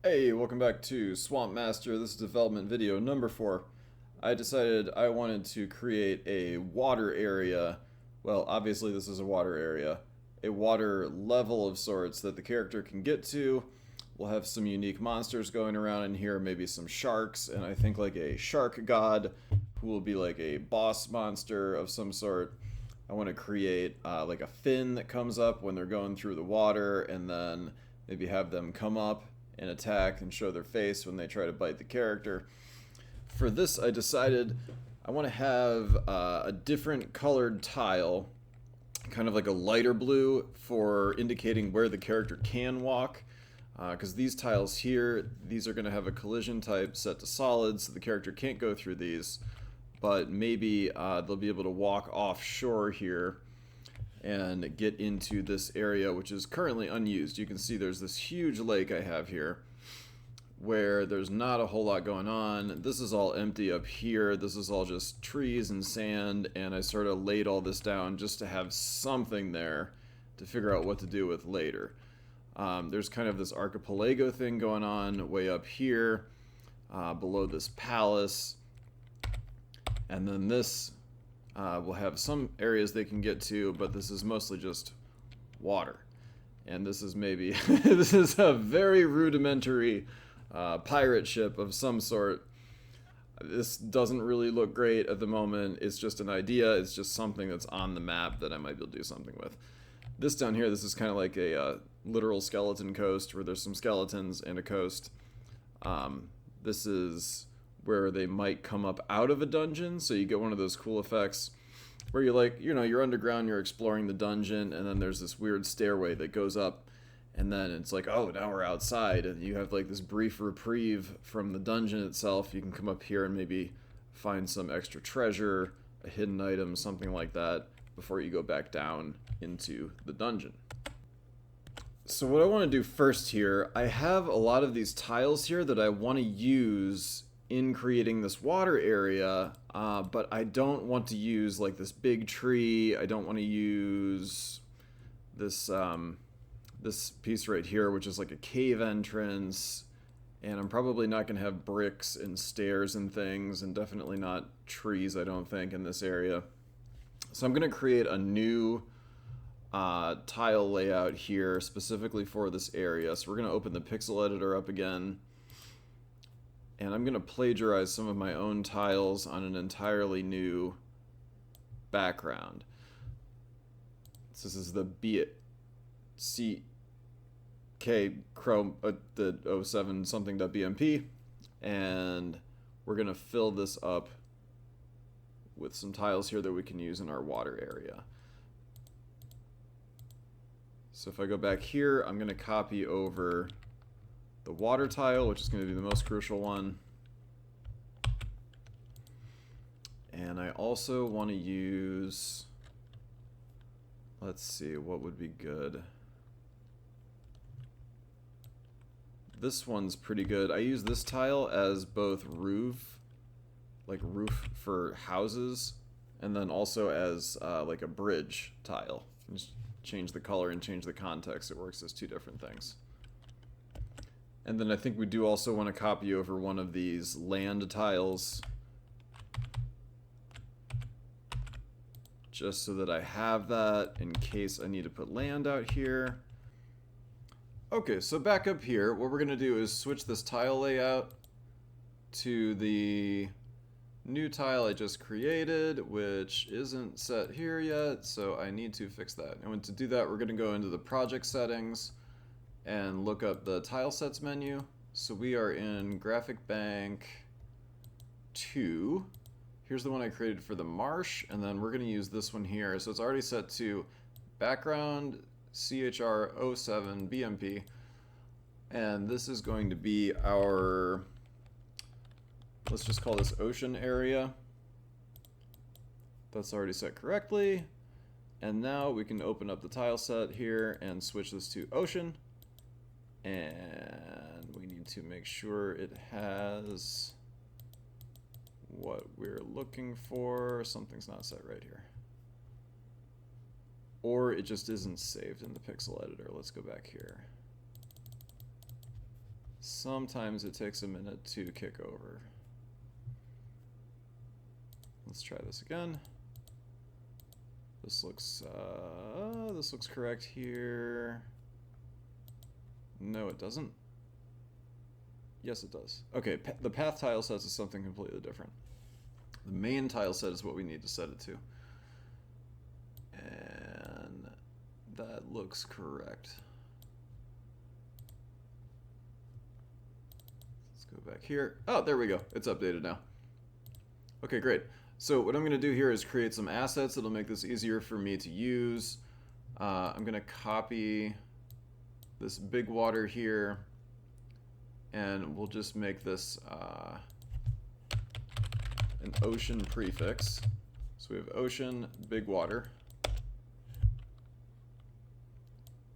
Hey, welcome back to Swampmaster. This is development video number 4. I decided I wanted to create a water area. Well, obviously this is a water area. A water level of sorts that the character can get to. We'll have some unique monsters going around in here, maybe some sharks, and I think like a shark god who will be like a boss monster of some sort. I want to create like a fin that comes up when they're going through the water, and then maybe have them come up and attack and show their face when they try to bite the character. For this, I decided I want to have a different colored tile, kind of like a lighter blue for indicating where the character can walk. Because these tiles here, these are going to have a collision type set to solid, so the character can't go through these. But maybe they'll be able to walk offshore here and get into this area, which is currently unused. You can see there's this huge lake I have here where there's not a whole lot going on. This is all empty up here. This is all just trees and sand, and I sort of laid all this down just to have something there to figure out what to do with later. There's kind of this archipelago thing going on way up here below this palace, and then this we'll have some areas they can get to, but this is mostly just water. And this is maybe, this is a very rudimentary pirate ship of some sort. This doesn't really look great at the moment. It's just an idea. It's just something that's on the map that I might be able to do something with. This down here, this is kind of like a literal skeleton coast where there's some skeletons and a coast. This is where they might come up out of a dungeon, so you get one of those cool effects where you're like, you know, you're underground, you're exploring the dungeon, and then there's this weird stairway that goes up, and then it's like, oh, now we're outside, and you have like this brief reprieve from the dungeon itself. You can come up here and maybe find some extra treasure, a hidden item, something like that, before you go back down into the dungeon. So what I want to do first here, I have a lot of these tiles here that I want to use in creating this water area, but I don't want to use like this big tree. I don't want to use this this piece right here, which is like a cave entrance, and I'm probably not going to have bricks and stairs and things, and definitely not trees, I don't think, in this area. So I'm going to create a new tile layout here specifically for this area. So we're going to open the pixel editor up again, and I'm going to plagiarize some of my own tiles on an entirely new background. So this is the CK Chrome, the 07 something.bmp, and we're going to fill this up with some tiles here that we can use in our water area. So if I go back here, I'm going to copy over the water tile, which is going to be the most crucial one. And I also want to use, let's see, what would be good? This one's pretty good. I use this tile as both roof, like roof for houses, and then also as like a bridge tile. Just change the color and change the context. It works as two different things. And then I think we do also want to copy over one of these land tiles, just so that I have that in case I need to put land out here. Okay, so back up here, what we're going to do is switch this tile layout to the new tile I just created, which isn't set here yet, so I need to fix that. And to do that, we're going to go into the project settings and look up the tilesets menu. So we are in Graphic Bank 2. Here's the one I created for the marsh, and then we're going to use this one here. So it's already set to background CHR07 BMP, and this is going to be our, let's just call this ocean area. That's already set correctly. And now we can open up the tile set here and switch this to ocean. And we need to make sure it has what we're looking for. Something's not set right here. Or it just isn't saved in the pixel editor. Let's go back here. Sometimes it takes a minute to kick over. Let's try this again. This looks correct here. No, it doesn't. Yes, it does. Okay, the path tile sets is something completely different. The main tile set is what we need to set it to. And that looks correct. Let's go back here. Oh, there we go. It's updated now. Okay, great. So what I'm going to do here is create some assets that'll make this easier for me to use. I'm going to copy this big water here, and we'll just make this an ocean prefix. So we have ocean, big water.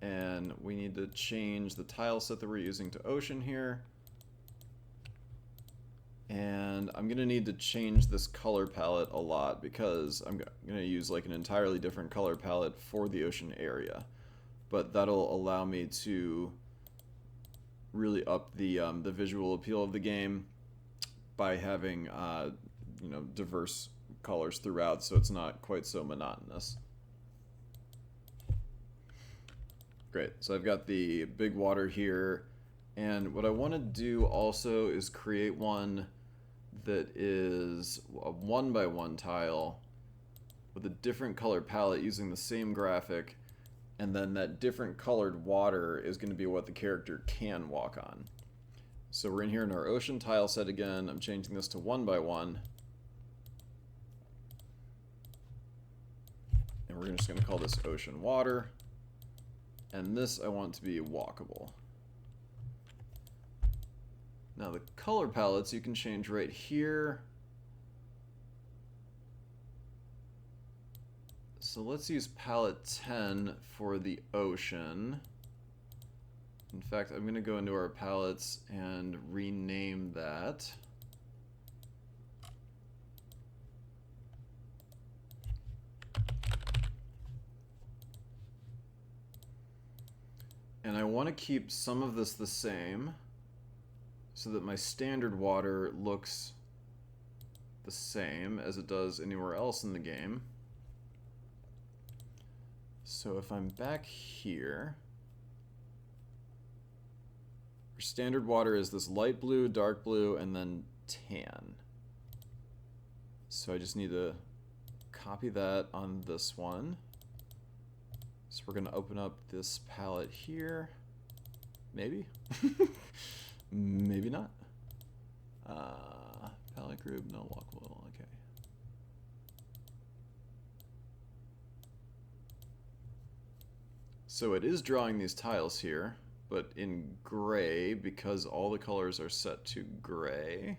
And we need to change the tile set that we're using to ocean here. And I'm going to need to change this color palette a lot because I'm going to use like an entirely different color palette for the ocean area. But that'll allow me to really up the visual appeal of the game by having you know, diverse colors throughout, so it's not quite so monotonous. Great, so I've got the big water here, and what I want to do also is create one that is a 1x1 tile with a different color palette using the same graphic, and then that different colored water is going to be what the character can walk on. So we're in here in our ocean tile set again. I'm changing this to 1x1. And we're just going to call this ocean water. And this I want to be walkable. Now the color palettes you can change right here. So let's use palette 10 for the ocean. In fact, I'm going to go into our palettes and rename that. And I want to keep some of this the same so that my standard water looks the same as it does anywhere else in the game. So if I'm back here, our standard water is this light blue, dark blue, and then tan. So I just need to copy that on this one. So we're going to open up this palette here. Maybe. Maybe not. Palette group, no walkable. Okay. So it is drawing these tiles here, but in gray because all the colors are set to gray.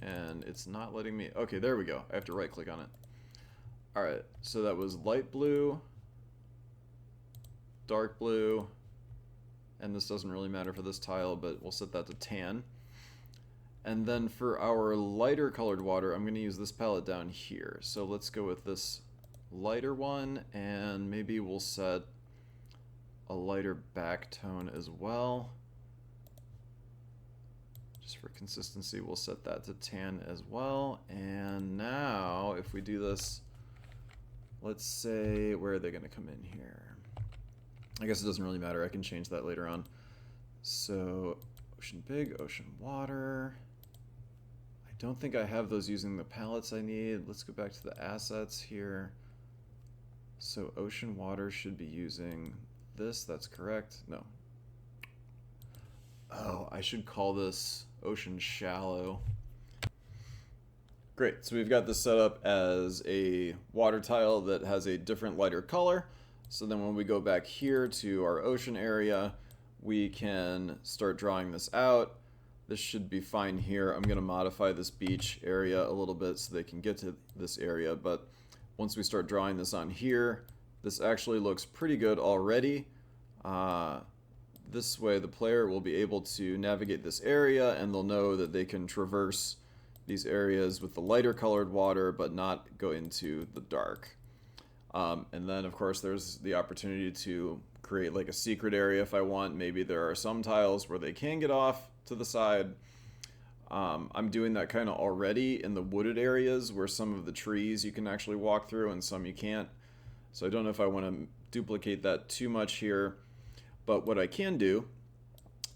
And it's not letting me... Okay, there we go. I have to right click on it. Alright, so that was light blue, dark blue, and this doesn't really matter for this tile, but we'll set that to tan. And then for our lighter colored water, I'm going to use this palette down here. So let's go with this lighter one, and maybe we'll set a lighter back tone as well. Just for consistency, we'll set that to tan as well. And now, if we do this, let's say, where are they going to come in here? I guess it doesn't really matter. I can change that later on. So, ocean big, ocean water. I don't think I have those using the palettes I need. Let's go back to the assets here. So, ocean water should be using this. That's correct. No. Oh, I should call this ocean shallow. Great, so we've got this set up as a water tile that has a different lighter color. So then when we go back here to our ocean area, we can start drawing this out. This should be fine here. I'm going to modify this beach area a little bit so they can get to this area. But once we start drawing this on here, this actually looks pretty good already. This way the player will be able to navigate this area and they'll know that they can traverse these areas with the lighter colored water but not go into the dark. And then of course there's the opportunity to create like a secret area if I want. Maybe there are some tiles where they can get off to the side. I'm doing that kind of already in the wooded areas where some of the trees you can actually walk through and some you can't. So I don't know if I want to duplicate that too much here. But what I can do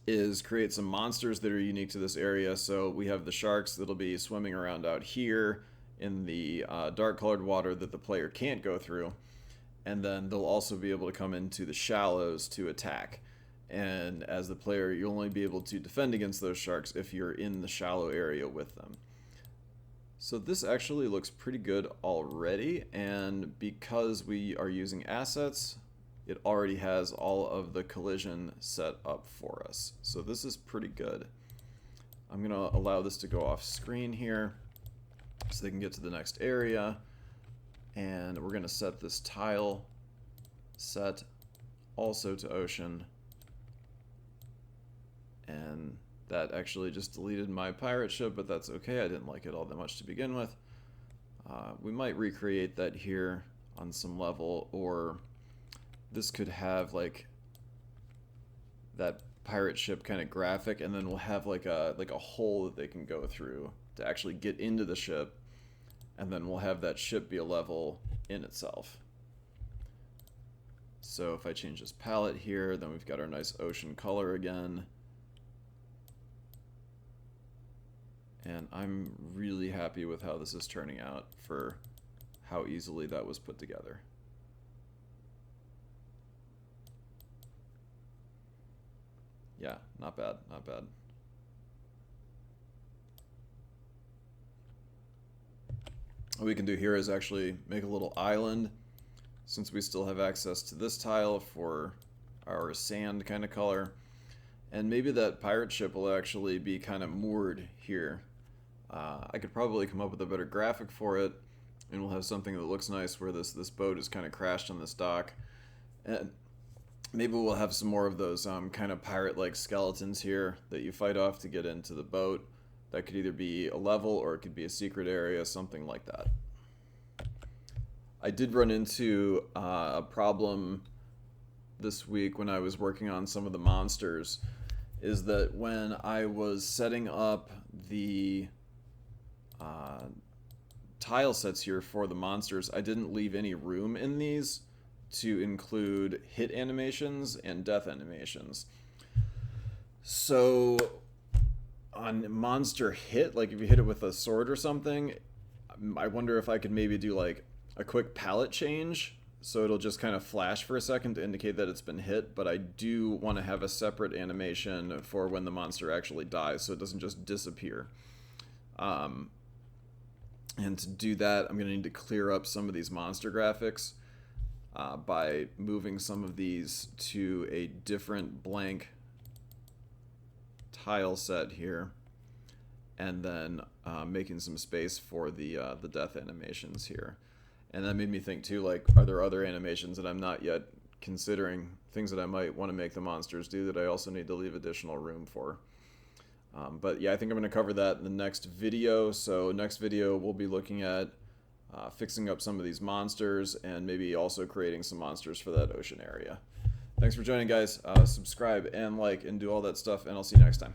is create some monsters that are unique to this area. So we have the sharks that'll be swimming around out here in the dark colored water that the player can't go through. And then they'll also be able to come into the shallows to attack. And as the player, you'll only be able to defend against those sharks if you're in the shallow area with them. So this actually looks pretty good already, and because we are using assets, it already has all of the collision set up for us. So this is pretty good. I'm going to allow this to go off screen here so they can get to the next area. And we're going to set this tile set also to ocean. And that actually just deleted my pirate ship, but that's okay. I didn't like it all that much to begin with. We might recreate that here on some level, or this could have like that pirate ship kind of graphic, and then we'll have like a hole that they can go through to actually get into the ship, and then we'll have that ship be a level in itself. So if I change this palette here, then we've got our nice ocean color again. And I'm really happy with how this is turning out for how easily that was put together. Yeah, not bad, not bad. What we can do here is actually make a little island, since we still have access to this tile for our sand kind of color. And maybe that pirate ship will actually be kind of moored here. I could probably come up with a better graphic for it, and we'll have something that looks nice where this boat is kind of crashed on this dock. And maybe we'll have some more of those kind of pirate-like skeletons here that you fight off to get into the boat. That could either be a level or it could be a secret area, something like that. I did run into a problem this week when I was working on some of the monsters, is that when I was setting up the tile sets here for the monsters, I didn't leave any room in these to include hit animations and death animations. So on monster hit, like if you hit it with a sword or something, I wonder if I could maybe do like a quick palette change, so it'll just kind of flash for a second to indicate that it's been hit, but I do want to have a separate animation for when the monster actually dies, so it doesn't just disappear. And to do that, I'm going to need to clear up some of these monster graphics by moving some of these to a different blank tile set here, and then making some space for the death animations here. And that made me think too, like, are there other animations that I'm not yet considering, things that I might want to make the monsters do that I also need to leave additional room for. But yeah, I think I'm going to cover that in the next video. So next video we'll be looking at fixing up some of these monsters and maybe also creating some monsters for that ocean area. Thanks for joining, guys. Subscribe and like and do all that stuff, and I'll see you next time.